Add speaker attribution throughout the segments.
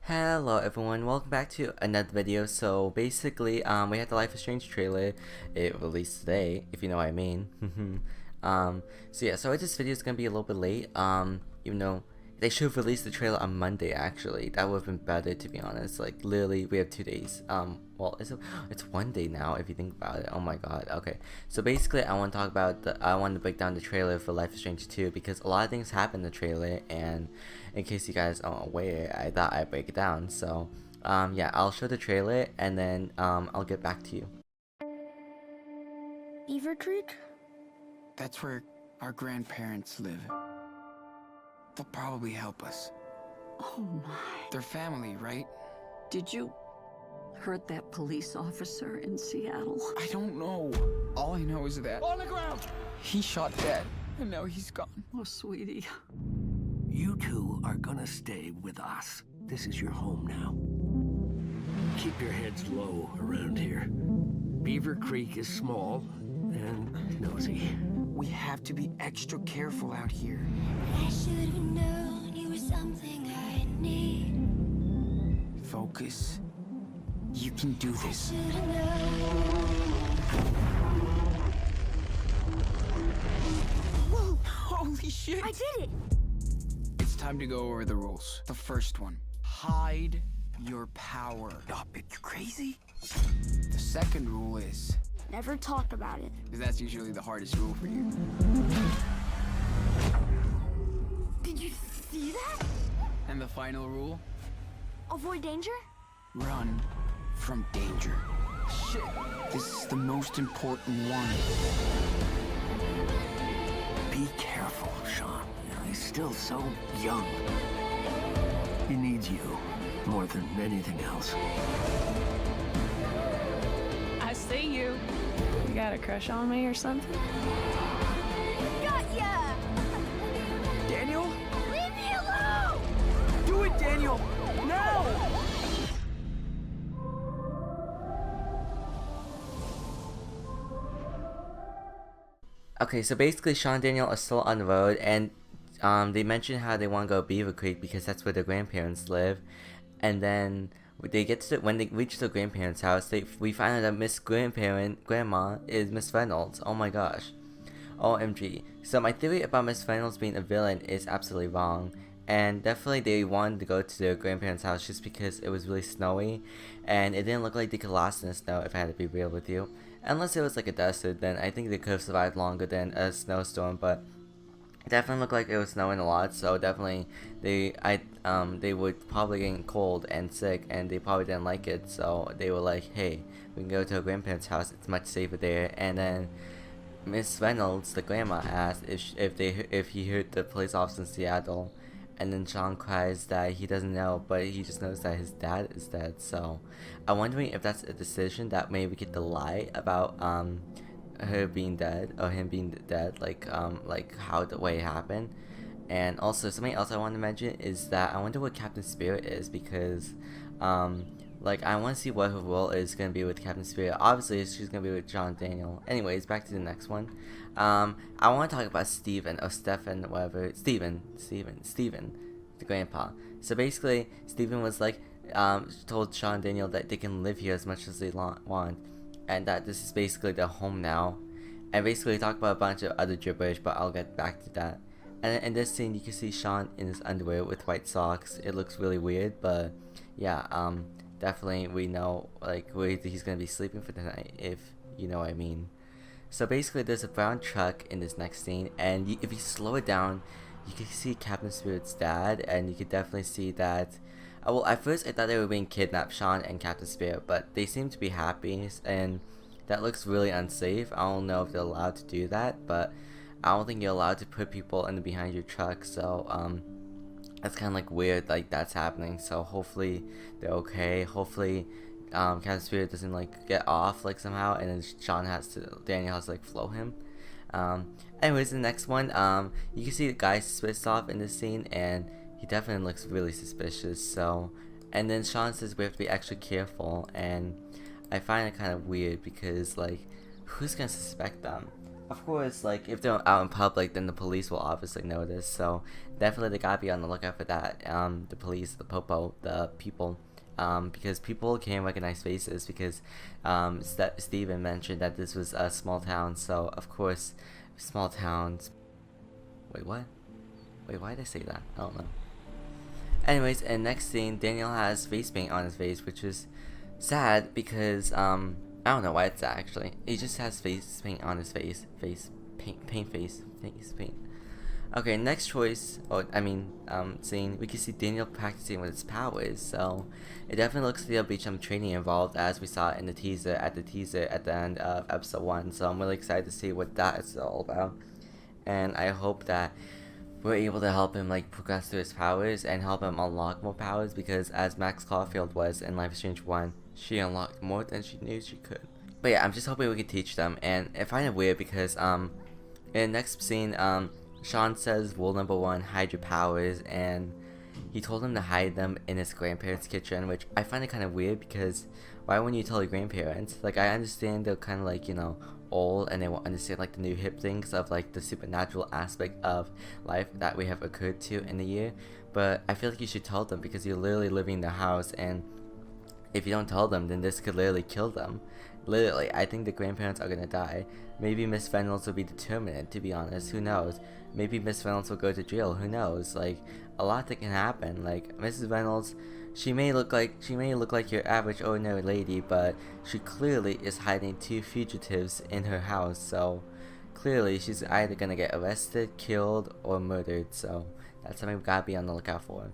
Speaker 1: Hello everyone, welcome back to another video. So basically, we had the Life is Strange trailer. It released today, if you know what I mean. So yeah, sorry this video is gonna be a little bit late. Even though they should have released the trailer on Monday actually. That would have been better, to be honest. Like literally we have 2 days. Well it's one day now if you think about it. Oh my god. Okay. So basically I want to talk about I want to break down the trailer for Life is Strange 2 because a lot of things happen in the trailer, and in case you guys aren't aware, I thought I'd break it down. So yeah, I'll show the trailer and then I'll get back to you.
Speaker 2: Beaver Creek?
Speaker 3: That's where our grandparents live. They'll probably help us.
Speaker 4: Oh my.
Speaker 3: They're family, right?
Speaker 4: Did you hurt that police officer in Seattle?
Speaker 3: I don't know. All I know is that on the ground he shot Dad, and now he's gone.
Speaker 4: Oh, sweetie.
Speaker 5: You two are gonna stay with us. This is your home now. Keep your heads low around here. Beaver Creek is small and nosy.
Speaker 3: We have to be extra careful out here.
Speaker 2: I should have known you were something I need.
Speaker 3: Focus. You can do this.
Speaker 2: Should have known. Whoa!
Speaker 3: Holy shit!
Speaker 2: I did it!
Speaker 3: It's time to go over the rules. The first one, hide your power.
Speaker 5: Stop it, you crazy?
Speaker 3: The second rule is,
Speaker 2: Never talk about it.
Speaker 3: because that's usually the hardest rule for you.
Speaker 2: Did you see that?
Speaker 3: And the final rule,
Speaker 2: Avoid danger?
Speaker 3: run from danger. Shit, this is the most important one.
Speaker 5: Be careful, Sean. You know, he's still so young. He needs you more than anything else.
Speaker 6: I see you. You got a crush on me or something?
Speaker 2: Got ya!
Speaker 3: Daniel?
Speaker 2: Leave me alone!
Speaker 3: Do it, Daniel! Now!
Speaker 1: Okay, so basically Sean and Daniel are still on the road, and they mentioned how they want to go Beaver Creek because that's where their grandparents live. And then they get to when they reach their grandparents' house, we find out that Miss Grandma is Miss Reynolds. Oh my gosh. OMG. So my theory about Miss Reynolds being a villain is absolutely wrong. And definitely they wanted to go to their grandparents' house just because it was really snowy, and it didn't look like they could last in the snow, if I had to be real with you. Unless it was like a desert, then I think they could have survived longer than a snowstorm, but it definitely looked like it was snowing a lot, so definitely they were probably getting cold and sick, and they probably didn't like it, so they were like, hey, we can go to our grandparents' house, it's much safer there. And then Miss Reynolds, the grandma, asked if he heard the police officer in Seattle, and then Sean cries that he doesn't know, but he just knows that his dad is dead. So I'm wondering if that's a decision that maybe we get to lie about her being dead, or him being dead, like how the way it happened. And also something else I want to mention is that I wonder what Captain Spirit is, because like I want to see what her role is going to be with Captain Spirit. Obviously she's going to be with Sean and Daniel. Anyways, back to the next one. I want to talk about Steven, or Stefan, whatever. Steven, the grandpa. So basically Steven was like told Sean and Daniel that they can live here as much as they want, and that this is basically their home now. And basically talk about a bunch of other gibberish, but I'll get back to that. And in this scene you can see Sean in his underwear with white socks. It looks really weird, but yeah, definitely we know like where he's gonna be sleeping for the night, if you know what I mean. So basically there's a brown truck in this next scene, and if you slow it down you can see Captain Spirit's dad, and you can definitely see that well, at first I thought they were being kidnapped, Sean and Captain Spirit, but they seem to be happy, and that looks really unsafe. I don't know if they're allowed to do that, but I don't think you're allowed to put people in the behind your truck, so that's kind of like weird, like that's happening. So hopefully they're okay. Hopefully Captain Spirit doesn't like get off like somehow, and then Daniel has to like flow him. Anyways, the next one, you can see the guy switched off in this scene, and he definitely looks really suspicious. So, and then Sean says we have to be extra careful, and I find it kind of weird because like, who's gonna suspect them? of course, like if they're out in public, then the police will obviously notice. So definitely they gotta be on the lookout for that. The police, the popo, the people, because people can't recognize faces because Steven mentioned that this was a small town. So of course, small towns. Wait, what? Wait, why did I say that? I don't know. Anyways, and next scene, Daniel has face paint on his face, which is sad because I don't know why it's sad actually. He just has face paint on his face. Face paint. Okay, next choice, scene, we can see Daniel practicing with his powers, so it definitely looks like there'll be some training involved as we saw in the teaser at the end of episode 1, so I'm really excited to see what that is all about. And I hope that we're able to help him like progress through his powers and help him unlock more powers, because as Max Caulfield was in Life is Strange 1, she unlocked more than she knew she could. But yeah, I'm just hoping we can teach them, and I find it weird because in the next scene, Sean says rule number 1, hide your powers, and he told him to hide them in his grandparents' kitchen, which I find it kind of weird because why wouldn't you tell your grandparents? Like, I understand they're kind of like, you know, old and they won't understand like the new hip things of like the supernatural aspect of life that we have occurred to in the year, but I feel like you should tell them because you're literally living in the house, and if you don't tell them, then this could literally kill them. Literally, I think the grandparents are gonna die. Maybe Miss Reynolds will be determined, to be honest, who knows? Maybe Miss Reynolds will go to jail, who knows? Like, a lot that can happen. Like, Mrs. Reynolds, she may look like your average ordinary lady, but she clearly is hiding 2 fugitives in her house, so clearly she's either gonna get arrested, killed, or murdered, so that's something we gotta be on the lookout for.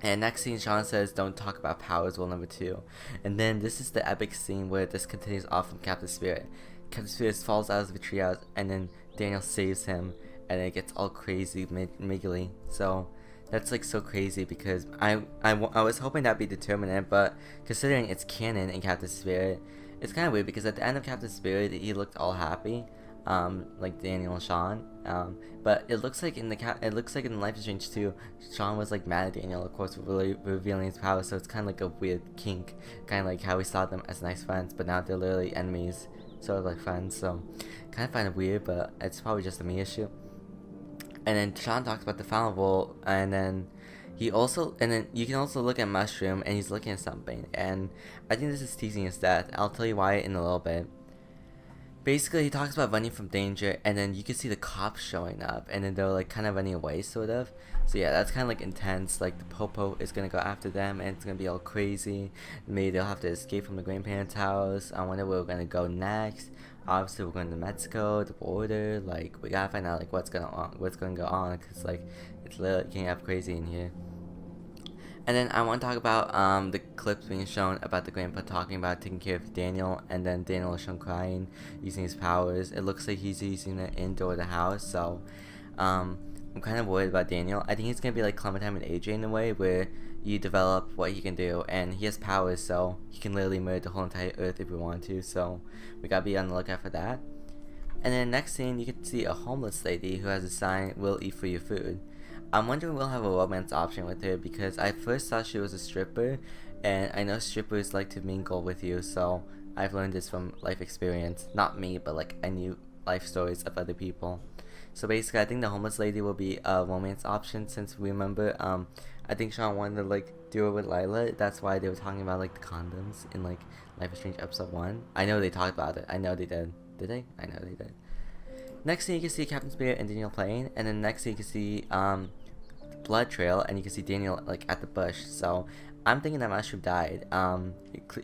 Speaker 1: And next scene, Sean says, don't talk about powers, rule number 2. And then this is the epic scene where this continues off from Captain Spirit. Captain Spirit falls out of the treehouse, and then Daniel saves him, and it gets all crazy, miggly. So that's like so crazy because I was hoping that'd be determinant, but considering it's canon in Captain Spirit, it's kind of weird because at the end of Captain Spirit, he looked all happy. Like Daniel and Sean, but it looks like in Life is Strange 2, Sean was like mad at Daniel, of course, really revealing his power. So it's kind of like a weird kink, kind of like how we saw them as nice friends, but now they're literally enemies, sort of like friends. So kind of find it weird, but it's probably just a me issue. And then Sean talks about the final rule, and then you can also look at Mushroom, and he's looking at something, and I think this is teasing his death. I'll tell you why in a little bit. Basically, he talks about running from danger, and then you can see the cops showing up, and then they're like kind of running away, sort of. So yeah, that's kind of like intense. Like the popo is gonna go after them, and it's gonna be all crazy. Maybe they'll have to escape from the grandparents' house. I wonder where we're gonna go next. Obviously, we're going to Mexico, the border. Like, we gotta find out like what's gonna go on, cause like it's literally getting up crazy in here. And then I want to talk about the clips being shown about the grandpa talking about taking care of Daniel, and then Daniel is shown crying, using his powers. It looks like he's using it indoor of the house, so I'm kind of worried about Daniel. I think he's going to be like Clementine and AJ in a way, where you develop what he can do, and he has powers, so he can literally murder the whole entire earth if we want to, so we gotta be on the lookout for that. And then next scene, you can see a homeless lady who has a sign, "We'll eat for your food." I'm wondering if we'll have a romance option with her, because I first thought she was a stripper, and I know strippers like to mingle with you, so I've learned this from life experience. Not me, but like I knew life stories of other people. So basically, I think the homeless lady will be a romance option, since remember, I think Sean wanted to like do it with Lila. That's why they were talking about like the condoms in like Life is Strange episode 1. I know they talked about it. I know they did. Did they? I know they did. Next thing you can see Captain Spirit and Daniel playing, and then next thing you can see blood trail, and you can see Daniel like at the bush. So I'm thinking that Mushroom died.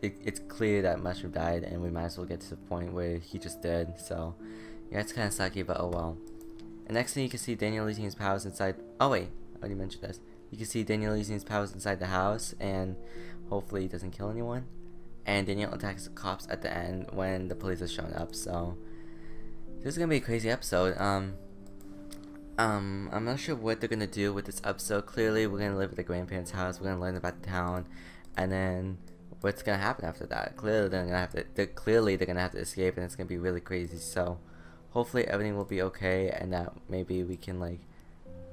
Speaker 1: It's clear that Mushroom died, and we might as well get to the point where he just did. So yeah, it's kind of sucky, but oh well. And next thing you can see Daniel using his powers inside. Oh wait, I already mentioned this. You can see Daniel using his powers inside the house, and hopefully he doesn't kill anyone. And Daniel attacks the cops at the end when the police are showing up. So this is gonna be a crazy episode. I'm not sure what they're gonna do with this episode. Clearly, we're gonna live at the grandparents' house. We're gonna learn about the town, and then what's gonna happen after that? Clearly, they're gonna have to escape, and it's gonna be really crazy. So hopefully, everything will be okay, and that maybe we can like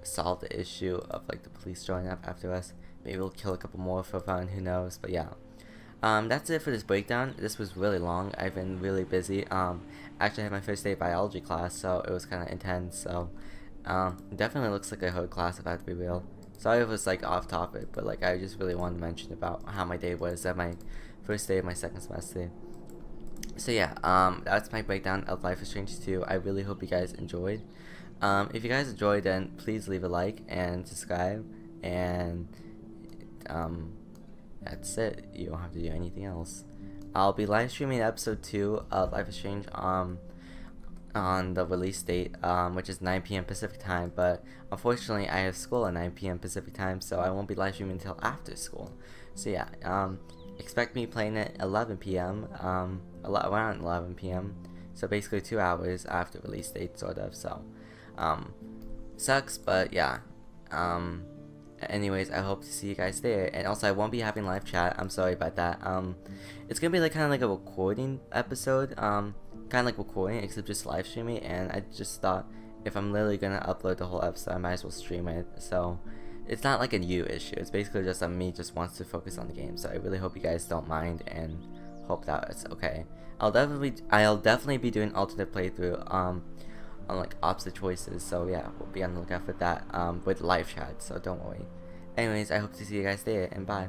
Speaker 1: solve the issue of like the police showing up after us. Maybe we'll kill a couple more for fun. Who knows? But yeah. That's it for this breakdown. This was really long. I've been really busy. Actually I had my first day of biology class, so it was kind of intense. So, definitely looks like a hard class if I have to be real. Sorry if it was like off topic, but like I just really wanted to mention about how my day was at my first day of my second semester. So yeah, that's my breakdown of Life is Strange 2. I really hope you guys enjoyed. If you guys enjoyed, then please leave a like and subscribe, and that's it. You don't have to do anything else. I'll be live streaming episode 2 of Life is Strange on the release date, which is 9 p.m. Pacific time, but unfortunately I have school at 9 p.m. Pacific time, so I won't be live streaming until after school. So yeah, expect me playing at 11 p.m., around 11 p.m., so basically 2 hours after release date, sort of. So sucks, but yeah. Anyways, I hope to see you guys there. And also, I won't be having live chat. I'm sorry about that. It's gonna be like kind of like a recording episode. Kind of like recording, except just live streaming. And I just thought, if I'm literally gonna upload the whole episode, I might as well stream it. So it's not like a you issue. It's basically just that me just wants to focus on the game. So I really hope you guys don't mind, and hope that it's okay. I'll definitely be doing alternate playthrough. On like opposite choices, so yeah, we'll be on the lookout for that with live chat, so don't worry. Anyways, I hope to see you guys there, and bye.